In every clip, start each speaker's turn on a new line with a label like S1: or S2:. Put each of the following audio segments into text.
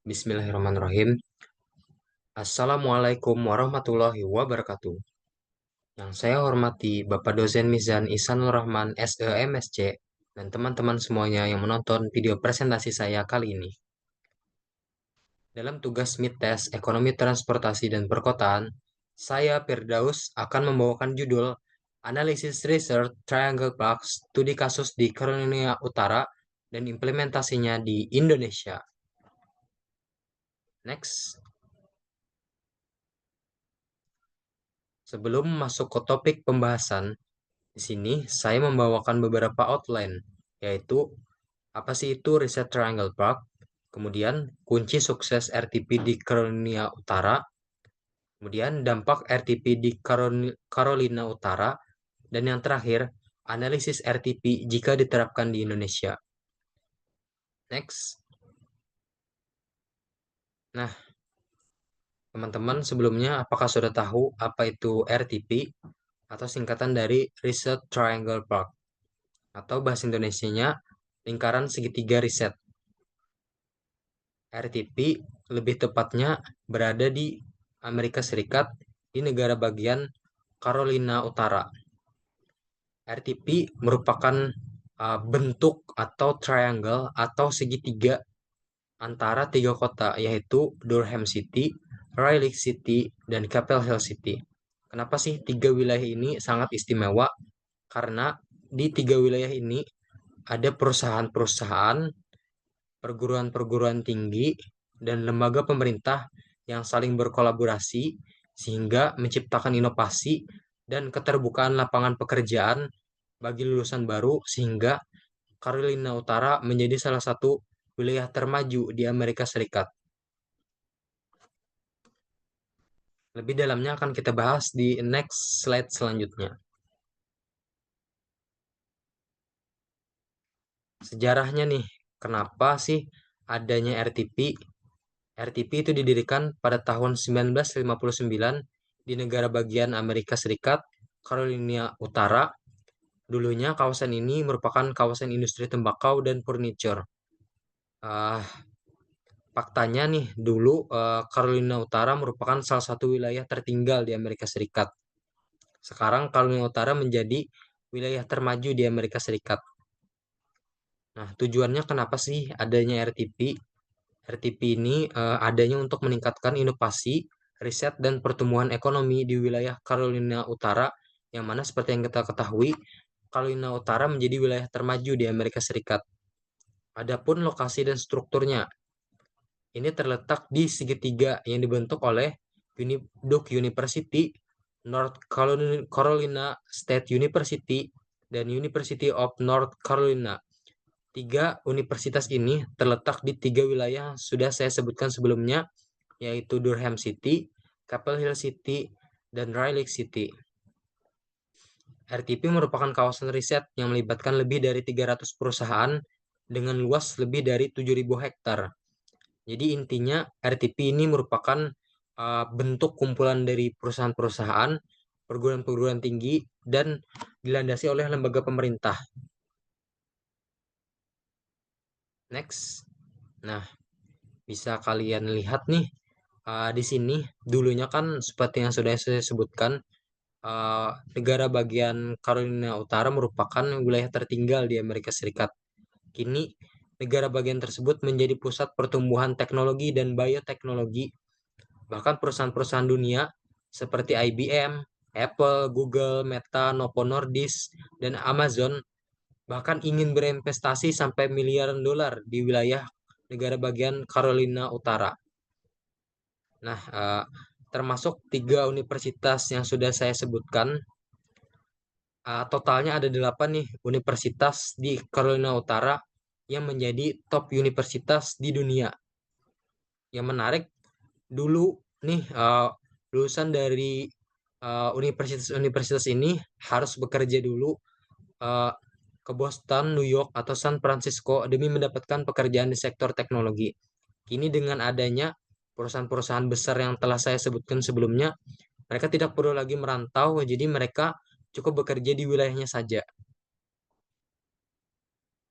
S1: Bismillahirrahmanirrahim. Assalamualaikum warahmatullahi wabarakatuh. Yang saya hormati Bapak Dosen Mizan Ihsanul Rahman SEMSC dan teman-teman semuanya yang menonton video presentasi saya kali ini. Dalam tugas Midtest Ekonomi Transportasi dan Perkotaan, saya Firdaus akan membawakan judul Analisis Research Triangle Park Studi Kasus di Carolina Utara dan Implementasinya di Indonesia. Next. Sebelum masuk ke topik pembahasan, di sini saya membawakan beberapa outline, yaitu apa sih itu Research Triangle Park, kemudian kunci sukses RTP di Carolina Utara, kemudian dampak RTP di Carolina Utara, dan yang terakhir, analisis RTP jika diterapkan di Indonesia. Next. Nah, teman-teman sebelumnya apakah sudah tahu apa itu RTP atau singkatan dari Research Triangle Park? Atau bahasa Indonesianya lingkaran segitiga riset. RTP lebih tepatnya berada di Amerika Serikat di negara bagian Carolina Utara. RTP merupakan bentuk atau triangle atau segitiga antara tiga kota yaitu Durham City, Raleigh City, dan Chapel Hill City. Kenapa sih tiga wilayah ini sangat istimewa? Karena di tiga wilayah ini ada perusahaan-perusahaan, perguruan-perguruan tinggi, dan lembaga pemerintah yang saling berkolaborasi sehingga menciptakan inovasi dan keterbukaan lapangan pekerjaan bagi lulusan baru sehingga Carolina Utara menjadi salah satu wilayah termaju di Amerika Serikat. Lebih dalamnya akan kita bahas di next slide selanjutnya. Sejarahnya nih, kenapa sih adanya RTP? RTP itu didirikan pada tahun 1959 di negara bagian Amerika Serikat, Carolina Utara. Dulunya kawasan ini merupakan kawasan industri tembakau dan furniture. Ah, faktanya nih, dulu Carolina Utara merupakan salah satu wilayah tertinggal di Amerika Serikat. Sekarang Carolina Utara menjadi wilayah termaju di Amerika Serikat. Nah, tujuannya kenapa sih adanya RTP? RTP ini adanya untuk meningkatkan inovasi, riset, dan pertumbuhan ekonomi di wilayah Carolina Utara, yang mana seperti yang kita ketahui, Carolina Utara menjadi wilayah termaju di Amerika Serikat. Adapun lokasi dan strukturnya, ini terletak di segitiga yang dibentuk oleh Duke University, North Carolina State University, dan University of North Carolina. Tiga universitas ini terletak di tiga wilayah yang sudah saya sebutkan sebelumnya, yaitu Durham City, Chapel Hill City, dan Raleigh City. RTP merupakan kawasan riset yang melibatkan lebih dari 300 perusahaan dengan luas lebih dari 7.000 hektar. Jadi intinya RTP ini merupakan bentuk kumpulan dari perusahaan-perusahaan, perguruan-perguruan tinggi, dan dilandasi oleh lembaga pemerintah. Next. Nah, bisa kalian lihat nih di sini dulunya kan seperti yang sudah saya sebutkan, negara bagian Carolina Utara merupakan wilayah tertinggal di Amerika Serikat. Kini negara bagian tersebut menjadi pusat pertumbuhan teknologi dan bioteknologi. Bahkan perusahaan-perusahaan dunia seperti IBM, Apple, Google, Meta, Novo Nordisk, dan Amazon bahkan ingin berinvestasi sampai miliaran dolar di wilayah negara bagian Carolina Utara. Nah, termasuk tiga universitas yang sudah saya sebutkan, totalnya ada 8 nih universitas di Carolina Utara yang menjadi top universitas di dunia. Yang menarik, dulu nih lulusan dari universitas-universitas ini harus bekerja dulu eh, ke Boston, New York, atau San Francisco demi mendapatkan pekerjaan di sektor teknologi. Kini dengan adanya perusahaan-perusahaan besar yang telah saya sebutkan sebelumnya, mereka tidak perlu lagi merantau, jadi mereka cukup bekerja di wilayahnya saja.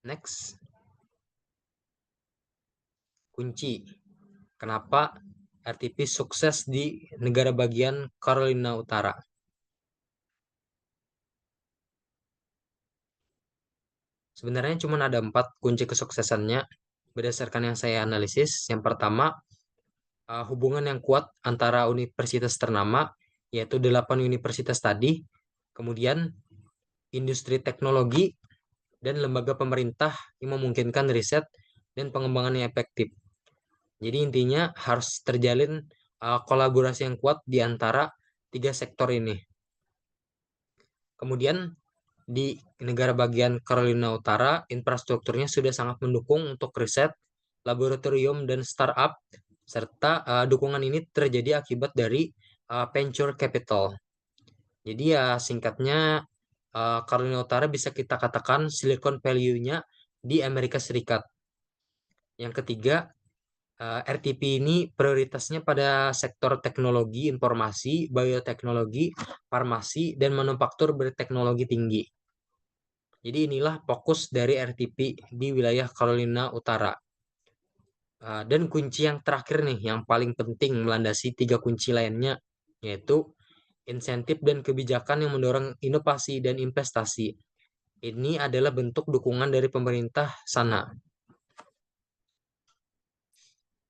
S1: Next, kunci. Kenapa RTP sukses di negara bagian Carolina Utara? Sebenarnya cuma ada 4 kunci kesuksesannya berdasarkan yang saya analisis. Yang pertama, hubungan yang kuat antara universitas ternama, yaitu 8 universitas tadi, kemudian industri teknologi, dan lembaga pemerintah yang memungkinkan riset dan pengembangan yang efektif. Jadi intinya harus terjalin kolaborasi yang kuat di antara 3 sektor ini. Kemudian di negara bagian Carolina Utara, infrastrukturnya sudah sangat mendukung untuk riset, laboratorium, dan startup, serta dukungan ini terjadi akibat dari venture capital. Jadi ya singkatnya, Carolina Utara bisa kita katakan Silicon Valley-nya di Amerika Serikat. Yang ketiga, RTP ini prioritasnya pada sektor teknologi informasi, bioteknologi, farmasi, dan manufaktur berteknologi tinggi. Jadi inilah fokus dari RTP di wilayah Carolina Utara. Dan kunci yang terakhir nih, yang paling penting melandasi 3 kunci lainnya, yaitu insentif dan kebijakan yang mendorong inovasi dan investasi. Ini adalah bentuk dukungan dari pemerintah sana.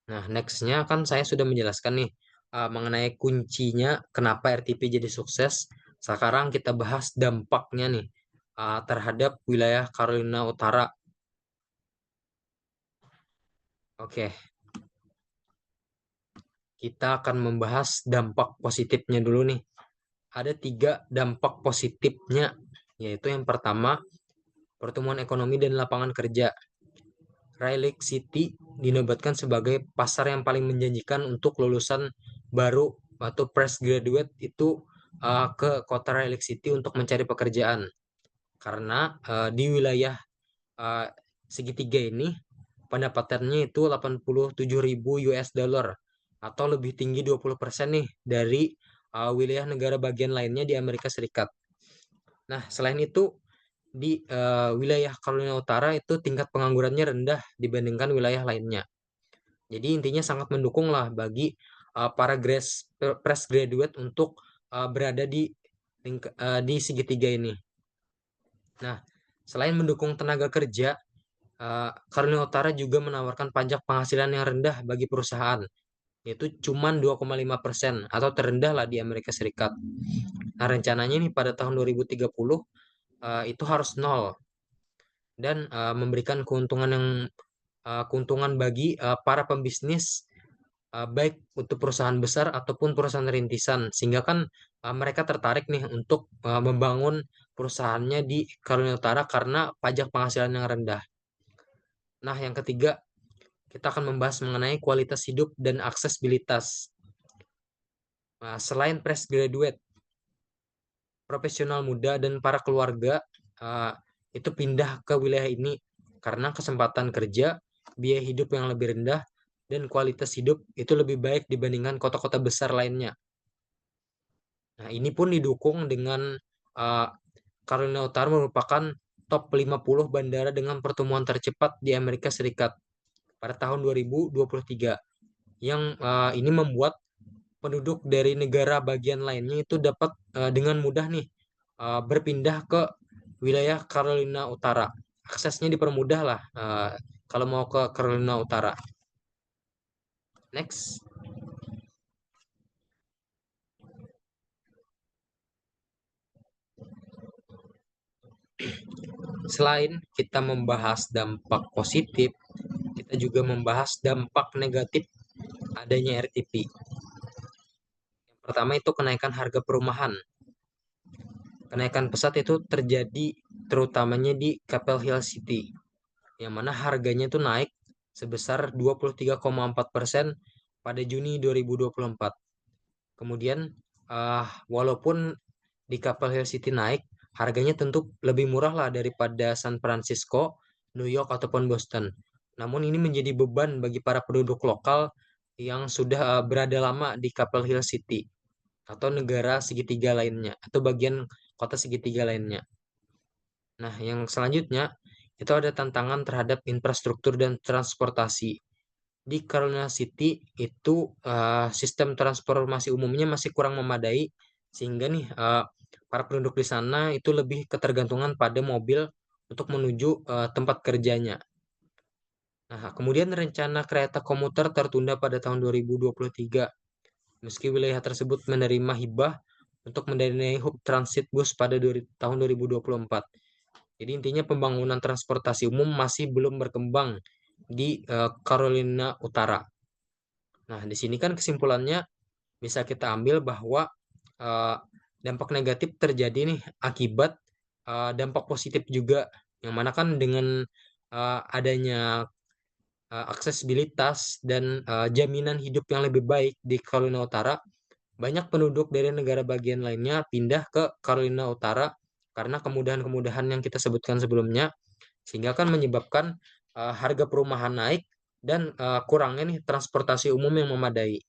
S1: Nah, nextnya kan saya sudah menjelaskan nih mengenai kuncinya kenapa RTP jadi sukses. Sekarang kita bahas dampaknya nih terhadap wilayah Carolina Utara. Oke, kita akan membahas dampak positifnya dulu nih. Ada 3 dampak positifnya, yaitu yang pertama, pertumbuhan ekonomi dan lapangan kerja. Raleigh Lake City dinobatkan sebagai pasar yang paling menjanjikan untuk lulusan baru atau fresh graduate itu ke kota Raleigh Lake City untuk mencari pekerjaan. Karena di wilayah uh, segitiga ini pendapatannya itu 87.000 US dollar atau lebih tinggi 20% nih dari wilayah negara bagian lainnya di Amerika Serikat. Nah, selain itu di wilayah Carolina Utara itu tingkat penganggurannya rendah dibandingkan wilayah lainnya. Jadi intinya sangat mendukung lah bagi para fresh graduate untuk berada di segitiga ini. Nah, selain mendukung tenaga kerja, Carolina Utara juga menawarkan pajak penghasilan yang rendah bagi perusahaan, yaitu cuma 2,5% atau terendah lah di Amerika Serikat. Nah, rencananya nih pada tahun 2030 itu harus nol dan memberikan keuntungan bagi para pembisnis baik untuk perusahaan besar ataupun perusahaan rintisan sehingga kan mereka tertarik nih untuk membangun perusahaannya di Kalimantan Utara karena pajak penghasilan yang rendah. Nah, yang ketiga kita akan membahas mengenai kualitas hidup dan aksesibilitas. Nah, selain fresh graduate, profesional muda dan para keluarga uh, itu pindah ke wilayah ini karena kesempatan kerja, biaya hidup yang lebih rendah, dan kualitas hidup itu lebih baik dibandingkan kota-kota besar lainnya. Nah, ini pun didukung dengan uh, Carolina Utara merupakan top 50 bandara dengan pertumbuhan tercepat di Amerika Serikat pada tahun 2023 yang ini membuat penduduk dari negara bagian lainnya itu dapat dengan mudah nih berpindah ke wilayah Carolina Utara. Aksesnya dipermudah lah kalau mau ke Carolina Utara. Next, selain kita membahas dampak positif, kita juga membahas dampak negatif adanya RTP. Yang pertama itu kenaikan harga perumahan. Kenaikan pesat itu terjadi terutamanya di Capitol Hill City, yang mana harganya itu naik sebesar 23,4% pada Juni 2024. Kemudian, walaupun di Capitol Hill City naik, harganya tentu lebih murah lah daripada San Francisco, New York, ataupun Boston. Namun ini menjadi beban bagi para penduduk lokal yang sudah berada lama di Capitol Hill City atau negara segitiga lainnya atau bagian kota segitiga lainnya. Nah, yang selanjutnya itu ada tantangan terhadap infrastruktur dan transportasi. Di Carolina City itu sistem transportasi umumnya masih kurang memadai, sehingga nih para penduduk di sana itu lebih ketergantungan pada mobil untuk menuju tempat kerjanya. Nah, kemudian rencana kereta komuter tertunda pada tahun 2023, meski wilayah tersebut menerima hibah untuk mendanai hub transit bus pada tahun 2024. Jadi intinya pembangunan transportasi umum masih belum berkembang di Carolina Utara. Nah, di sini kan kesimpulannya bisa kita ambil bahwa eh, dampak negatif terjadi nih akibat dampak positif juga, yang mana kan dengan adanya aksesibilitas dan jaminan hidup yang lebih baik di Carolina Utara, banyak penduduk dari negara bagian lainnya pindah ke Carolina Utara karena kemudahan-kemudahan yang kita sebutkan sebelumnya, sehingga kan menyebabkan harga perumahan naik dan kurangnya nih transportasi umum yang memadai.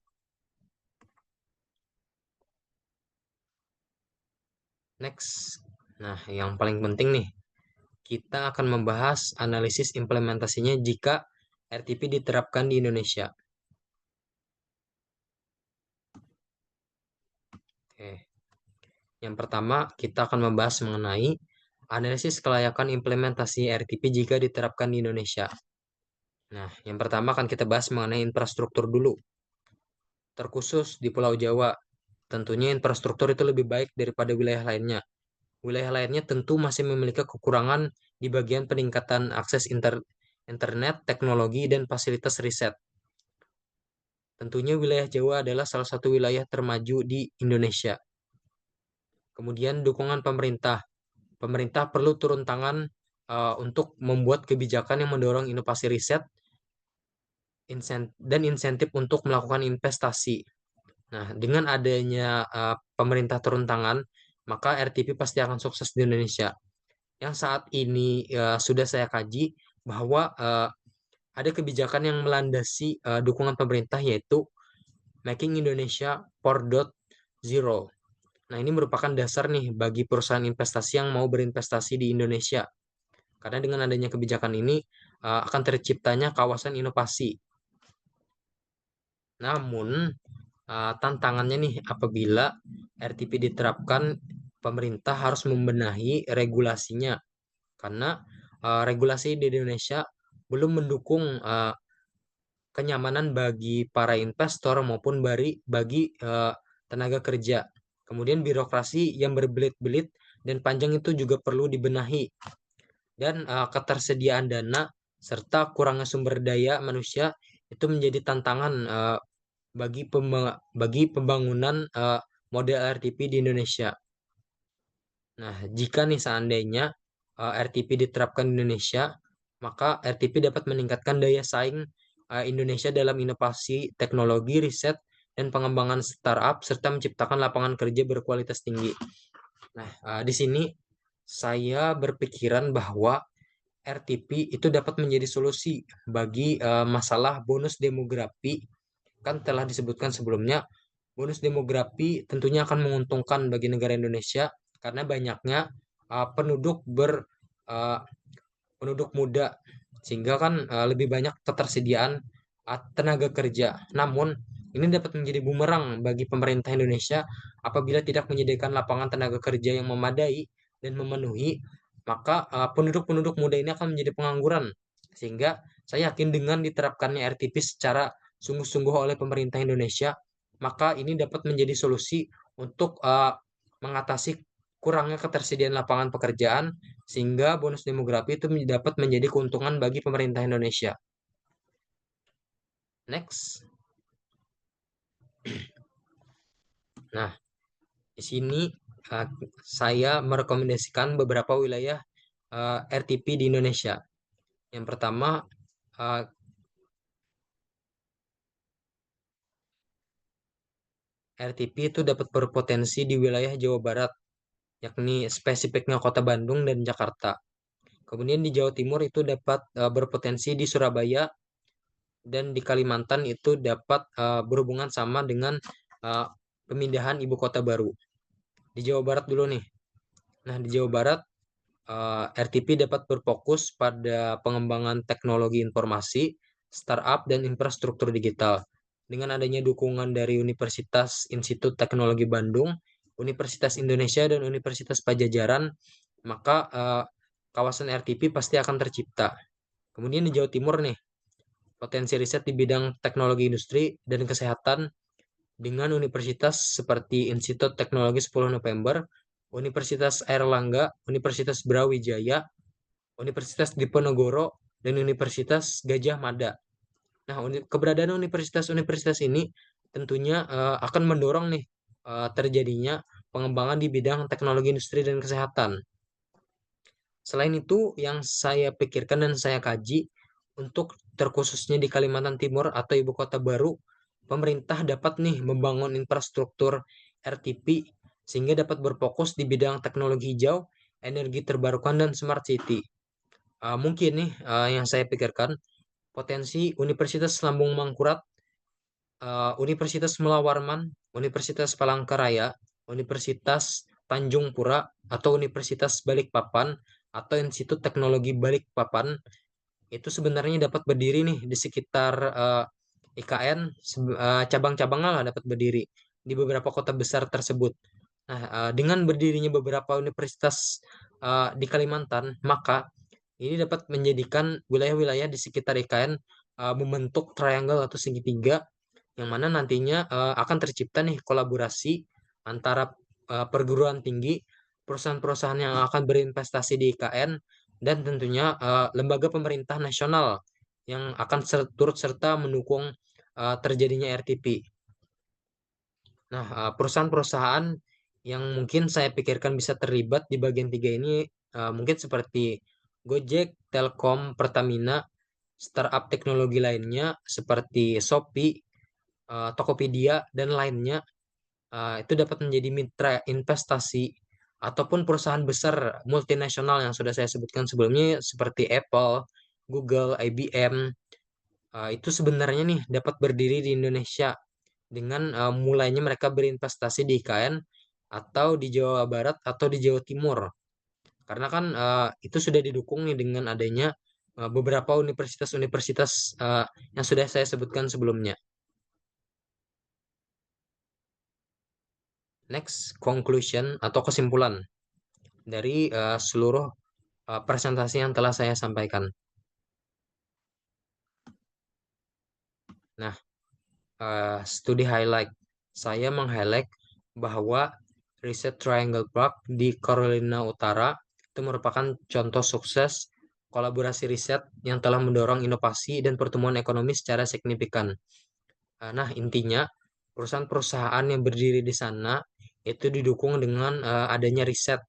S1: Next, nah yang paling penting nih, kita akan membahas analisis implementasinya jika RTP diterapkan di Indonesia. Oke, yang pertama kita akan membahas mengenai analisis kelayakan implementasi RTP jika diterapkan di Indonesia. Nah, yang pertama akan kita bahas mengenai infrastruktur dulu. Terkhusus di Pulau Jawa, tentunya infrastruktur itu lebih baik daripada wilayah lainnya. Wilayah lainnya tentu masih memiliki kekurangan di bagian peningkatan akses internet, teknologi, dan fasilitas riset. Tentunya wilayah Jawa adalah salah satu wilayah termaju di Indonesia. Kemudian dukungan pemerintah. Pemerintah perlu turun tangan untuk membuat kebijakan yang mendorong inovasi riset dan insentif untuk melakukan investasi. Nah, dengan adanya pemerintah turun tangan, maka RTP pasti akan sukses di Indonesia. Yang saat ini sudah saya kaji bahwa ada kebijakan yang melandasi dukungan pemerintah, yaitu Making Indonesia 4.0. Nah, ini merupakan dasar nih bagi perusahaan investasi yang mau berinvestasi di Indonesia. Karena dengan adanya kebijakan ini akan terciptanya kawasan inovasi. Namun, tantangannya nih apabila RTP diterapkan, pemerintah harus membenahi regulasinya karena regulasi di Indonesia belum mendukung kenyamanan bagi para investor maupun bagi tenaga kerja. Kemudian birokrasi yang berbelit-belit dan panjang itu juga perlu dibenahi, dan ketersediaan dana serta kurangnya sumber daya manusia itu menjadi tantangan bagi pembangunan model RTP di Indonesia. Nah, jika nih seandainya RTP diterapkan di Indonesia, maka RTP dapat meningkatkan daya saing Indonesia dalam inovasi teknologi, riset, dan pengembangan startup, serta menciptakan lapangan kerja berkualitas tinggi. Nah, di sini saya berpikiran bahwa RTP itu dapat menjadi solusi bagi masalah bonus demografi. Kan telah disebutkan sebelumnya, bonus demografi tentunya akan menguntungkan bagi negara Indonesia karena banyaknya penduduk uh, penduduk muda, sehingga kan lebih banyak ketersediaan tenaga kerja. Namun ini dapat menjadi bumerang bagi pemerintah Indonesia apabila tidak menyediakan lapangan tenaga kerja yang memadai dan memenuhi, maka penduduk-penduduk muda ini akan menjadi pengangguran. Sehingga saya yakin dengan diterapkannya RTP secara sungguh-sungguh oleh pemerintah Indonesia, maka ini dapat menjadi solusi untuk mengatasi kurangnya ketersediaan lapangan pekerjaan, sehingga bonus demografi itu dapat menjadi keuntungan bagi pemerintah Indonesia. Next. Nah, di sini uh, saya merekomendasikan beberapa wilayah RTP di Indonesia. Yang pertama, uh, RTP itu dapat berpotensi di wilayah Jawa Barat, yakni spesifiknya Kota Bandung dan Jakarta. Kemudian di Jawa Timur itu dapat berpotensi di Surabaya, dan di Kalimantan itu dapat berhubungan sama dengan uh, pemindahan ibu kota baru. Di Jawa Barat dulu nih. Nah, di Jawa Barat RTP dapat berfokus pada pengembangan teknologi informasi, startup, dan infrastruktur digital. Dengan adanya dukungan dari Universitas Institut Teknologi Bandung, Universitas Indonesia, dan Universitas Pajajaran, maka kawasan RTP pasti akan tercipta. Kemudian di Jawa Timur nih, potensi riset di bidang teknologi industri dan kesehatan dengan universitas seperti Institut Teknologi 10 November, Universitas Airlangga, Universitas Brawijaya, Universitas Diponegoro, dan Universitas Gajah Mada. Nah, keberadaan universitas-universitas ini tentunya akan mendorong nih terjadinya pengembangan di bidang teknologi industri dan kesehatan. Selain itu, yang saya pikirkan dan saya kaji untuk terkhususnya di Kalimantan Timur atau ibu kota baru, pemerintah dapat nih membangun infrastruktur RTP sehingga dapat berfokus di bidang teknologi hijau, energi terbarukan, dan smart city. Mungkin nih yang saya pikirkan potensi Universitas Lambung Mangkurat, Universitas Mula Warman, Universitas Palangkaraya, Universitas Tanjung Pura, atau Universitas Balikpapan, atau Institut Teknologi Balikpapan, itu sebenarnya dapat berdiri nih di sekitar IKN, cabang-cabangnya lah dapat berdiri di beberapa kota besar tersebut. Nah, dengan berdirinya beberapa universitas di Kalimantan, maka ini dapat menjadikan wilayah-wilayah di sekitar IKN membentuk triangle atau segitiga, yang mana nantinya akan tercipta nih kolaborasi antara perguruan tinggi, perusahaan-perusahaan yang akan berinvestasi di IKN, dan tentunya lembaga pemerintah nasional yang akan turut serta mendukung terjadinya RTP. Nah, perusahaan-perusahaan yang mungkin saya pikirkan bisa terlibat di bagian tiga ini mungkin seperti Gojek, Telkom, Pertamina, startup teknologi lainnya seperti Shopee, Tokopedia, dan lainnya, itu dapat menjadi mitra investasi ataupun perusahaan besar multinasional yang sudah saya sebutkan sebelumnya seperti Apple, Google, IBM. Itu sebenarnya nih dapat berdiri di Indonesia dengan mulainya mereka berinvestasi di IKN atau di Jawa Barat atau di Jawa Timur. Karena kan itu sudah didukung nih dengan adanya beberapa universitas-universitas yang sudah saya sebutkan sebelumnya. Next, conclusion atau kesimpulan dari seluruh presentasi yang telah saya sampaikan. Nah, studi highlight. Saya meng-highlight bahwa riset Triangle Park di Carolina Utara itu merupakan contoh sukses kolaborasi riset yang telah mendorong inovasi dan pertumbuhan ekonomi secara signifikan. Nah, intinya perusahaan-perusahaan yang berdiri di sana itu didukung dengan adanya riset.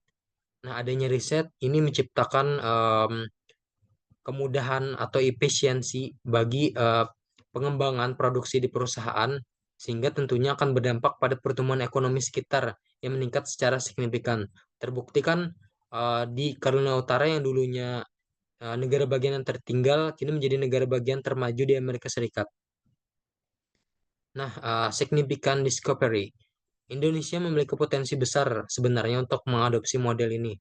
S1: Nah, adanya riset ini menciptakan kemudahan atau efisiensi bagi pengembangan produksi di perusahaan, sehingga tentunya akan berdampak pada pertumbuhan ekonomi sekitar yang meningkat secara signifikan. Terbukti kan di Carolina Utara yang dulunya negara bagian yang tertinggal, kini menjadi negara bagian termaju di Amerika Serikat. Nah, signifikan discovery. Indonesia memiliki potensi besar sebenarnya untuk mengadopsi model ini,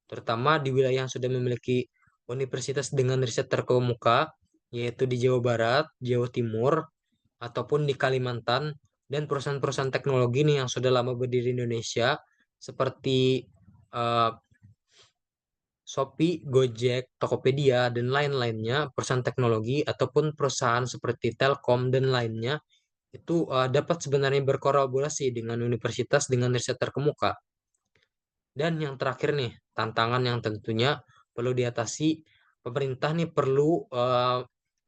S1: terutama di wilayah yang sudah memiliki universitas dengan riset terkemuka, yaitu di Jawa Barat, Jawa Timur, ataupun di Kalimantan, dan perusahaan-perusahaan teknologi nih yang sudah lama berdiri di Indonesia, seperti eh, Shopee, Gojek, Tokopedia, dan lain-lainnya, perusahaan teknologi ataupun perusahaan seperti Telkom dan lainnya, itu dapat sebenarnya berkolaborasi dengan universitas dengan riset terkemuka. Dan yang terakhir nih, tantangan yang tentunya perlu diatasi, pemerintah nih perlu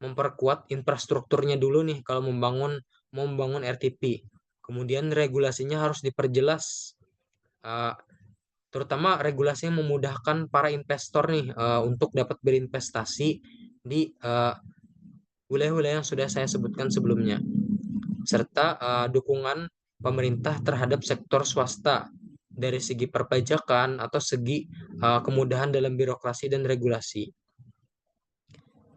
S1: memperkuat infrastrukturnya dulu nih kalau mau membangun RTP. Kemudian regulasinya harus diperjelas, eh, terutama regulasi yang memudahkan para investor nih untuk dapat berinvestasi di wilayah-wilayah yang sudah saya sebutkan sebelumnya, serta dukungan pemerintah terhadap sektor swasta dari segi perpajakan atau segi kemudahan dalam birokrasi dan regulasi.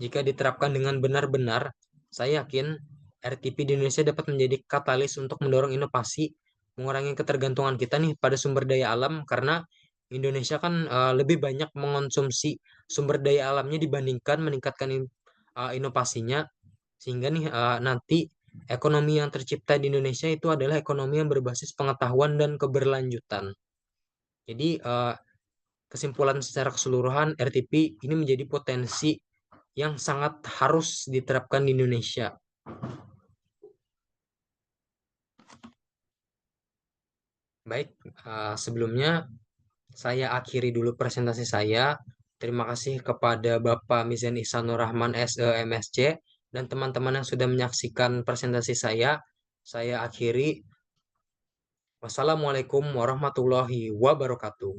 S1: Jika diterapkan dengan benar-benar, saya yakin RTP di Indonesia dapat menjadi katalis untuk mendorong inovasi, mengurangi ketergantungan kita nih pada sumber daya alam, karena Indonesia kan lebih banyak mengonsumsi sumber daya alamnya dibandingkan meningkatkan inovasinya. Sehingga nih nanti ekonomi yang tercipta di Indonesia itu adalah ekonomi yang berbasis pengetahuan dan keberlanjutan. Jadi kesimpulan secara keseluruhan RTP ini menjadi potensi yang sangat harus diterapkan di Indonesia. Baik, sebelumnya saya akhiri dulu presentasi saya. Terima kasih kepada Bapak Mizen Ihsanur Rahman SEMSC dan teman-teman yang sudah menyaksikan presentasi saya. Saya akhiri. Wassalamualaikum warahmatullahi wabarakatuh.